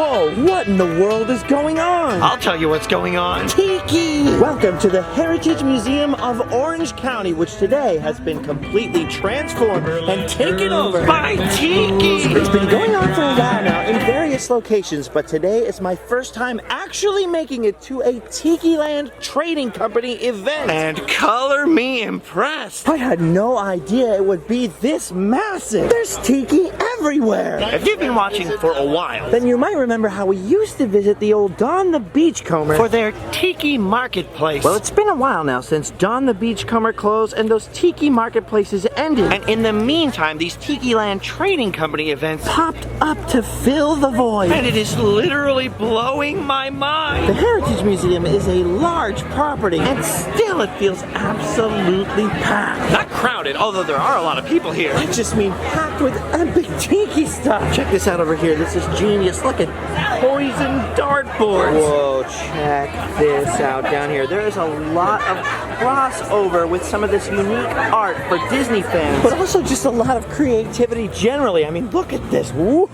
Whoa, what in the world is going on? I'll tell you what's going on. Tiki! Welcome to the Heritage Museum of Orange County, which today has been completely transformed and taken over by Tiki! It's been going on for a while now in various locations, but today is my first time actually making it to a Tikiland Trading Company event. And color me impressed. I had no idea it would be this massive. There's Tiki everywhere. If you've been watching for a while, then you might remember how we used to visit the old Don the Beachcomber for their Tiki marketplace. Well, it's been a while now since Don the Beachcomber closed and those Tiki marketplaces ended. And in the meantime, these Tikiland Trading Company events popped up to fill the void. And it is literally blowing my mind. The Heritage Museum is a large property, and still it feels absolutely packed. Not crowded, although there are a lot of people here. I just mean packed with epic Tiki stuff. Check this out over here. This is genius. Look at poison dartboards. Whoa, check this out down here. There is a lot of crossover with some of this unique art for Disney fans, but also just a lot of creativity generally. I mean, look at this. Whoa.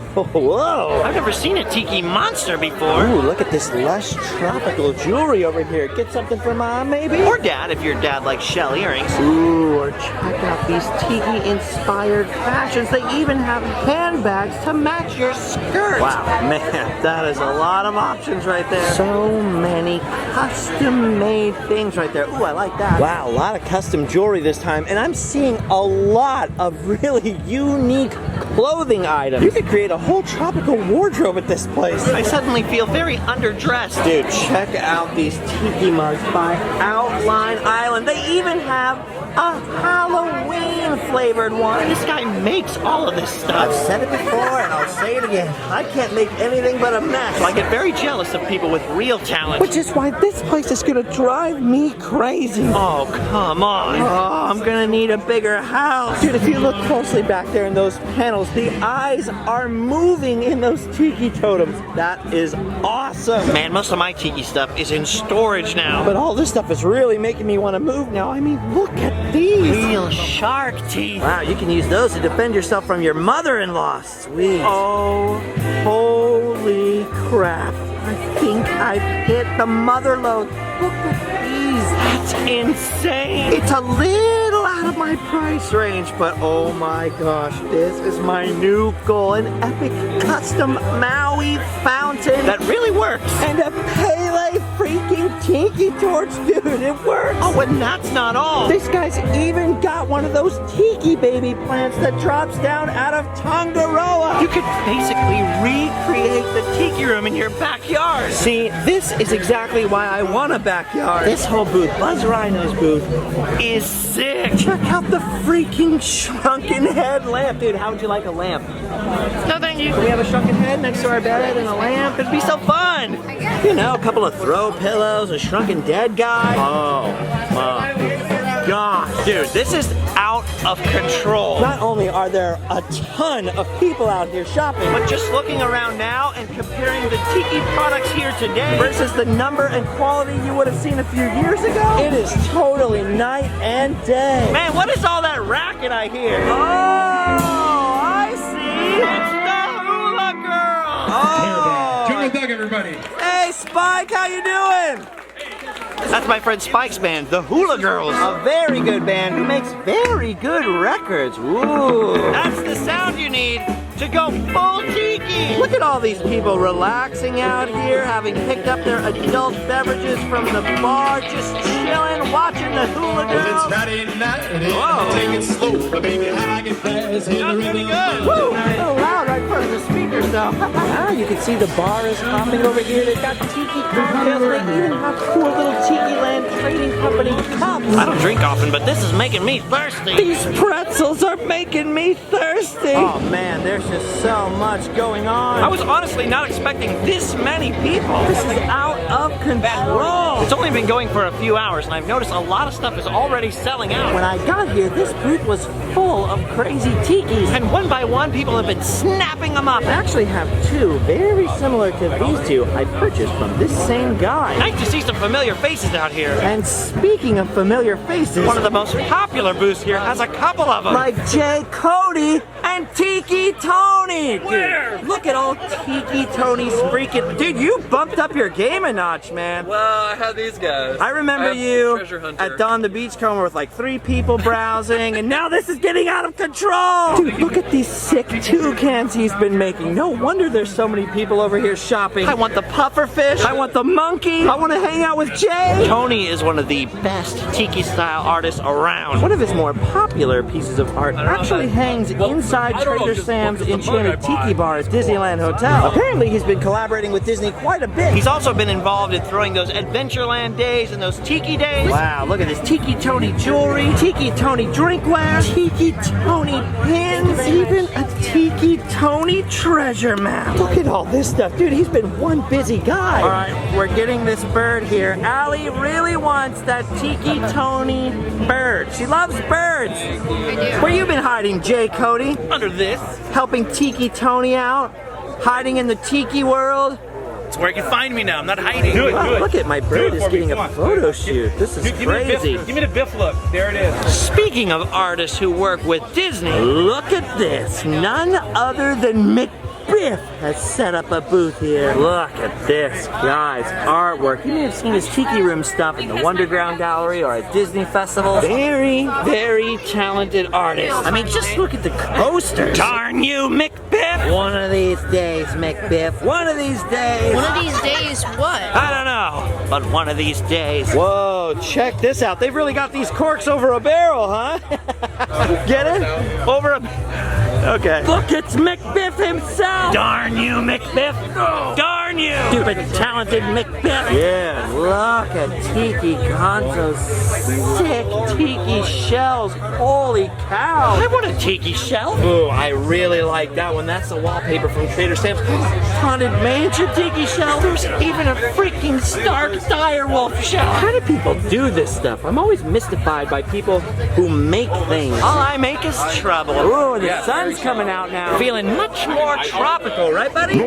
I've never seen a Tiki monster before. Ooh, look at this lush tropical jewelry over here. Get something for Mom, maybe? Or Dad, if your dad likes shell earrings. Ooh, or check out these Tiki-inspired fashions. They even have handbags to match your skirt. Wow, man, that is a lot of options right there. So many custom-made things right there. Ooh, I like that. Wow, a lot of custom jewelry this time, and I'm seeing a lot of really unique clothing items. You could create a whole tropical wardrobe at this place. I suddenly feel very underdressed. Dude, check out these Tiki mugs by Outline Island. They even have a Halloween flavored one. This guy makes all of this stuff. I've said it before and I'll say it again. I can't make anything but a mess. So I get very jealous of people with real talent. Which is why this place is gonna drive me crazy. Oh, come on. Oh, I'm gonna need a bigger house. Dude, if you look closely back there in those panels, the eyes are moving in those Tiki totems. That is awesome. Man, most of my Tiki stuff is in storage now. But all this stuff is really making me want to move now. I mean, look at these. Real shark teeth. Wow, you can use those to defend yourself from your mother-in-law. Sweet. Oh, holy crap. I think I've hit the mother lode. Look at these. That's insane. It's a little out of my price range, but oh my gosh, this is my new goal. An epic custom Maui fountain. That really works. And a Pele freaking Tiki torch, dude. It works. Oh, and that's not all. This guy's even got one of those Tiki baby plants that drops down out of Tongaroa. You could basically recreate the Tiki room in your backyard. See, this is exactly why I want a backyard. This whole booth, Buzz Rhino's booth, is sick. Check out the freaking shrunken head lamp. Dude, how would you like a lamp? No, thank you. Can we have a shrunken head next to our bed and a lamp? It'd be so fun. You know, a couple of throw pillows, a shrunken dead guy. Oh my gosh. Dude, this is out of control. Not only are there a ton of people out here shopping, but just looking around now and comparing the Tiki products here today versus the number and quality you would have seen a few years ago, it is totally night and day. Man, what is all that racket I hear? Oh, I see. It's the Hula Girl. Oh. Jungle Doug, everybody. Hey, Spike, how you doing? That's my friend Spike's band, the Hula Girls. A very good band who makes very good records. Ooh. That's the sound you need to go full Tiki. Look at all these people relaxing out here, having picked up their adult beverages from the bar, just chilling, watching the Hula Girls. It's Friday night, and Whoa. take it slow, baby. I get fast in the pretty rhythm. good. Woo! A little loud right in front of the speakers though. Now you can see the bar is popping over here. They've got Tiki cocktails. They even have cool little Tikiland Trading Company cups. I don't drink often, but this is making me thirsty. These pretzels are making me thirsty. Oh man, there's just so much going on. I was honestly not expecting this many people. This is out of control. It's only been going for a few hours, and I've noticed a lot of stuff is already selling out. When I got here, this booth was full of crazy tikis. And one by one, people have been snapping them up. I actually have two very similar to these two I purchased from this same guy. Nice to see some familiar faces out here. And speaking of familiar faces, One of the most popular booths here has a couple of them. like Jay Cody and Tiki Tony. Where? Dude, look at all Tiki Tony's freaking. Dude, you bumped up your game a notch, man. Well, I had these guys. I remember have you Treasure Hunter. at Dawn the Beachcomber with like 3 people browsing, and now this is getting out of control. Dude, look at these sick toucans he's been making. No wonder there's so many people over here shopping. I want the pufferfish. I want the monkey. I want to hang out with Jay. Tony is one of the best Tiki style artists around. One of his more popular pieces of art actually hangs inside Trader Sam's Enchanted Tiki Bar at Disneyland Hotel. Apparently he's been collaborating with Disney quite a bit. He's also been involved in throwing those Adventureland days and those Tiki days. Wow, look at this Tiki Tony jewelry, Tiki Tony drinkware, Tiki Tony pins, even a Tiki Tony treasure map. Look at all this stuff. Dude, he's been one busy guy. All right, we're getting this bird here. Allie really wants that Tiki Tony bird. She loves birds. Where you been hiding, Jay Cody? Under this. Helping Tiki Tony out? Hiding in the Tiki world? It's where you can find me now. I'm not hiding. Do it, Wow, do it. look at my bird is for me, getting come a on. photo shoot. This is Give me the crazy. Biff, give me the Biff look. There it is. Speaking of artists who work with Disney, look at this. None other than McBiff has set up a booth here. Look at this, guys. Artwork. You may have seen his Tiki Room stuff in the Wonderground Gallery or at Disney Festival. Very, very talented artist. I mean, just look at the coasters. Darn you, McBiff! One of these days, McBiff. One of these days. One of these days, what? I don't know, but one of these days. Whoa, check this out. They've really got these corks over a barrel, huh? Get it? Over a... Okay. Look, it's McBiff himself. Darn you, McBiff. Darn you. Stupid, talented McBiff. Yeah, look at Tiki Gonzo's sick Tiki shells. Holy cow. I want a Tiki shell. Ooh, I really like that one. That's the wallpaper from Trader Sam's Haunted Mansion Tiki shell. There's even a freaking Stark Direwolf shell. How do people do this stuff? I'm always mystified by people who make things. All I make is trouble. Ooh, the sun's coming out now. Feeling much more tropical, right, buddy?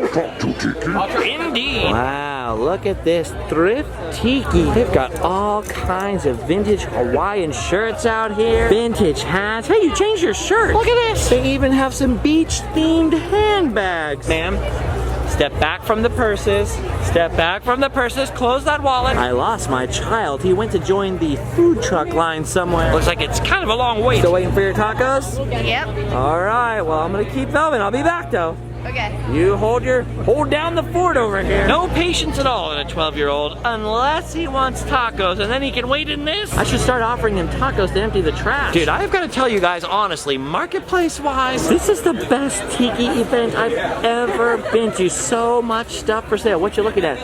Indeed. Wow, look at this thrift Tiki. They've got all kinds of vintage Hawaiian shirts out here. Vintage hats. Hey, you changed your shirt. Look at this. They even have some beach-themed handbags. Ma'am, step back from the purses. Step back from the purses. Close that wallet. I lost my child. He went to join the food truck line somewhere. Looks like it's kind of a long wait. Still waiting for your tacos? Yep. All right, well, I'm gonna keep filming. I'll be back though. Okay. You hold down the fort over here. No patience at all in a 12-year-old unless he wants tacos, and then he can wait in this. I should start offering him tacos to empty the trash. Dude, I've got to tell you guys honestly, marketplace-wise, this is the best Tiki event I've ever been to. So much stuff for sale. What you looking at?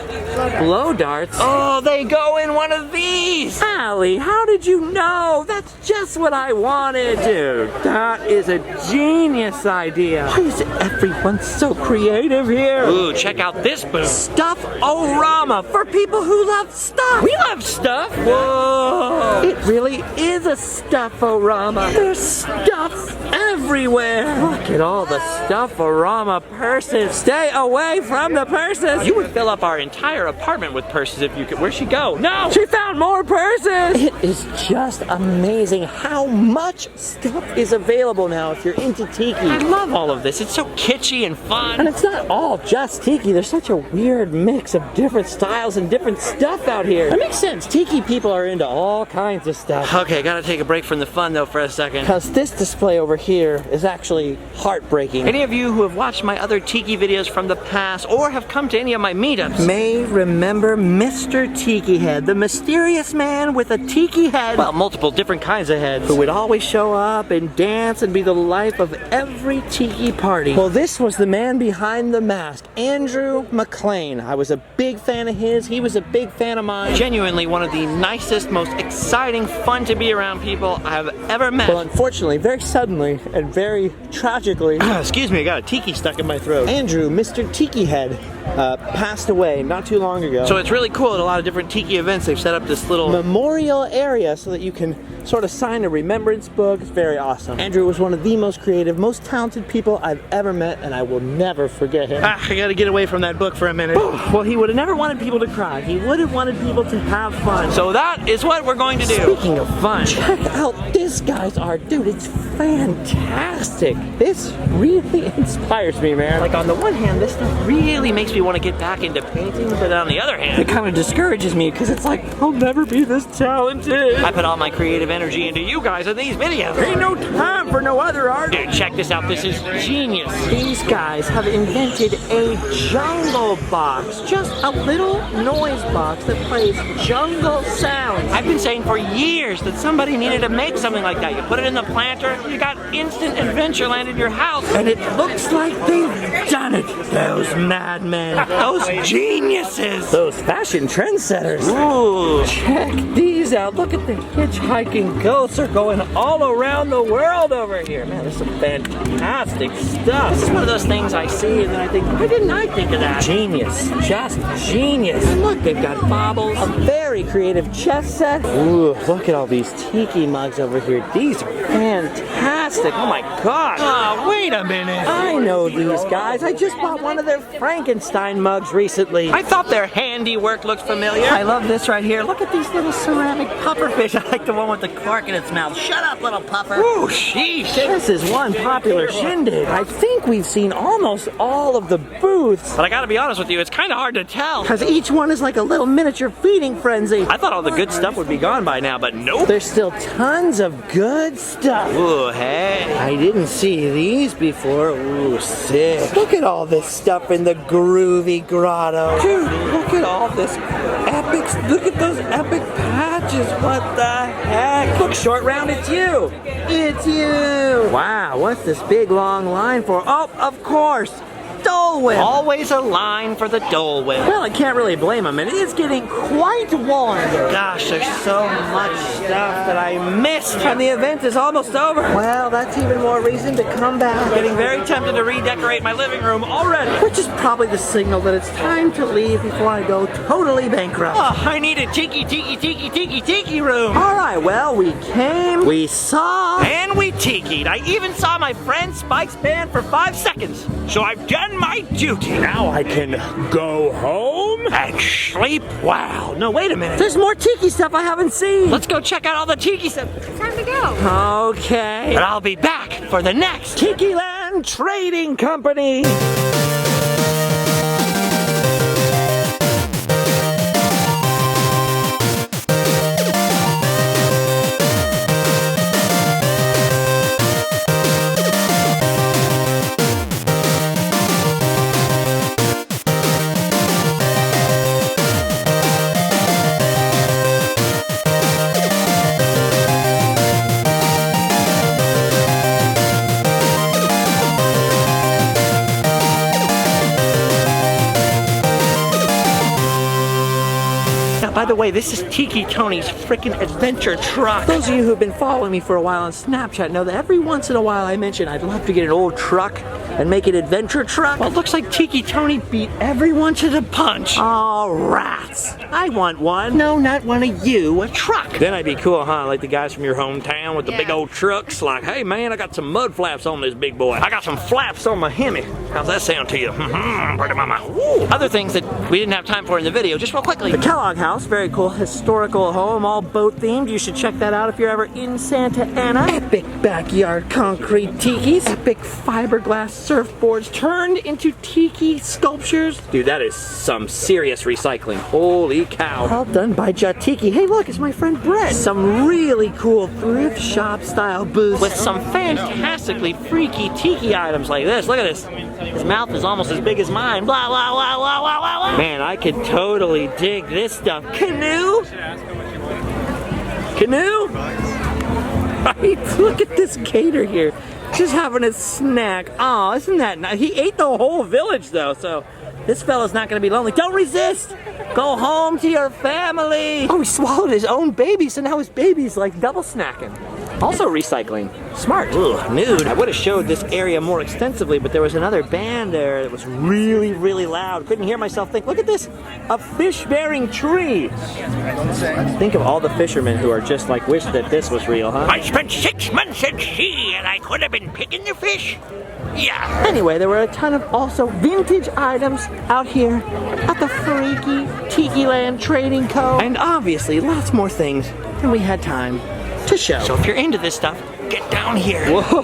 Blow darts. Oh, they go in one of these. Allie, how did you know? That's just what I wanted. Dude, that is a genius idea. Why is everyone so creative here? Ooh, check out this booth. Stuff-O-Rama for people who love stuff. We love stuff. Whoa. It really is a Stuff-O-Rama. There's stuff everywhere. Look at all the Stuff-O-Rama purses. Stay away from the purses. You would fill up our entire apartment with purses if you could. Where'd she go? No! She found more purses! It is just amazing how much stuff is available now if you're into Tiki. I love all of this. It's so kitschy and fun. And it's not all just Tiki. There's such a weird mix of different styles and different stuff out here. That makes sense. Tiki people are into all kinds of stuff. Okay, gotta take a break from the fun though for a second. Because this display over here is actually heartbreaking. Any of you who have watched my other Tiki videos from the past or have come to any of my meetups may remember Mr. Tiki Head, the mysterious man with a Tiki head, well, multiple different kinds of heads, who would always show up and dance and be the life of every Tiki party. Well, this was the man behind the mask, Andrew McLean. I was a big fan of his. He was a big fan of mine. Genuinely one of the nicest, most exciting, fun to be around people I've ever met. Well, unfortunately, very suddenly and very tragically, excuse me, I got a Tiki stuck in my throat. Andrew, Mr. Tiki Head, passed away not too long ago. So it's really cool at a lot of different Tiki events. They've set up this little memorial area so that you can sort of sign a remembrance book. It's very awesome. Andrew was one of the most creative, most talented people I've ever met, and I will never forget him. I gotta get away from that book for a minute. Well, he would have never wanted people to cry. He would have wanted people to have fun. So that is what we're going to do. Speaking of fun, check out this guy's art. Dude, it's fantastic. This really inspires me, man. Like, on the one hand, this stuff really makes me want to get back into painting, but on the other hand, it kind of discourages me because it's like, I'll never be this talented. I put all my creative energy into you guys in these videos. There ain't no time for no other art. Dude, check this out. This is genius. These guys have invented a jungle box. Just a little noise box that plays jungle sounds. I've been saying for years that somebody needed to make something like that. You put it in the planter, you got instant Adventureland in your house, and it looks like they've done it. Those madmen, those geniuses, those fashion trendsetters. Ooh, check these out. Look at the hitchhiking ghosts are going all around the world over here. Man, there's some fantastic stuff. This is one of those things I see and then I think, why didn't I think of that? Genius, just genius. And look, they've got baubles, a very creative chess set. Ooh, look at all these Tiki mugs over here. These are fantastic. Oh my gosh. Oh, wait a minute. I know these guys. I just bought one of their Frankenstein mugs recently. I thought their handiwork looked familiar. I love this right here. Look at these little ceramic pufferfish. I like the one with the cork in its mouth. Shut up, little puffer. Ooh, sheesh. This is one popular shindig. I think we've seen almost all of the booths. But I gotta be honest with you, it's kind of hard to tell. Because each one is like a little miniature feeding frenzy. I thought all the good stuff would be gone by now, but nope. There's still tons of good stuff. Ooh, hey. I didn't see these before. Ooh, sick. Look at all this stuff in the groovy grotto. Dude, look at all this epics. Look at those epic patches. What the heck? Look, Short Round, it's you. It's you. Wow, what's this big long line for? Oh, of course. Dole Whip. Always a line for the Dole Whip. Well, I can't really blame him. It is getting quite warm. Gosh, there's so much stuff that I missed. And the event is almost over. Well, that's even more reason to come back. I'm getting very tempted to redecorate my living room already. Which is probably the signal that it's time to leave before I go totally bankrupt. Oh, I need a tiki room. All right, well, we came, we saw, and we tikied. I even saw my friend Spike's band for 5 seconds. So I've done my duty. Now I can go home and sleep well. No, wait a minute. There's more Tiki stuff I haven't seen. Let's go check out all the Tiki stuff. Time to go. Okay. But I'll be back for the next Tikiland Trading Company. By the way, this is Tiki Tony's freaking adventure truck. Those of you who've been following me for a while on Snapchat know that every once in a while I mention I'd love to get an old truck and make an adventure truck. Well, it looks like Tiki Tony beat everyone to the punch. Oh, rats. I want one. No, not one of you. A truck. Then I'd be cool, huh? Like the guys from your hometown with the big old trucks. Like, hey, man, I got some mud flaps on this big boy. I got some flaps on my Hemi. How's that sound to you? Other things that we didn't have time for in the video, just real quickly. The Kellogg House, very cool historical home, all boat themed. You should check that out if you're ever in Santa Ana. Epic backyard concrete tikis. Epic fiberglass surfboards turned into tiki sculptures. Dude, that is some serious recycling. Holy cow. All done by Jatiki. Hey, look, it's my friend Brett. Some really cool thrift shop style booths with some fantastically freaky tiki items like this. Look at this. His mouth is almost as big as mine. Blah, blah, blah, blah, blah, blah, blah. Man, I could totally dig this stuff. Canoe? Canoe? Right? Look at this gator here. Just having a snack. Oh, isn't that nice? He ate the whole village, though, so this fella's not going to be lonely. Don't resist! Go home to your family! Oh, he swallowed his own baby, so now his baby's like double snacking. Also recycling. Smart. Ooh, nude. I would have showed this area more extensively, but there was another band there that was really, really loud. Couldn't hear myself think, look at this, a fish-bearing tree. Think of all the fishermen who are just like, wish that this was real, huh? I spent 6 months at sea and I could have been picking the fish. Yeah. Anyway, there were a ton of also vintage items out here at the freaky Tikiland Trading Co. And obviously lots more things than we had time to show. So if you're into this stuff, get down here. Whoa,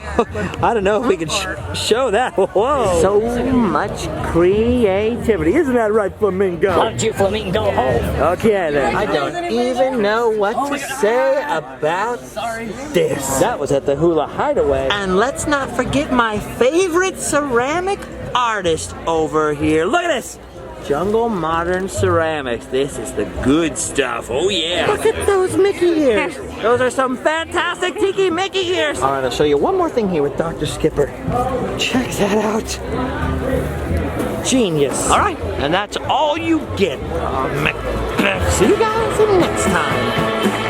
I don't know if we can show that. Whoa. So much creativity. Isn't that right, Flamingo? Why don't you, Flamingo, home? Okay then. I don't even know what to say about this. That was at the Hula Hideaway. And let's not forget my favorite ceramic artist over here. Look at this. Jungle Modern Ceramics. This is the good stuff. Oh yeah. Look at those Mickey ears. Those are some fantastic Tiki Mickey ears. All right, I'll show you one more thing here with Dr. Skipper. Check that out. Genius. All right, and that's all you get, Macbeth. See you guys next time.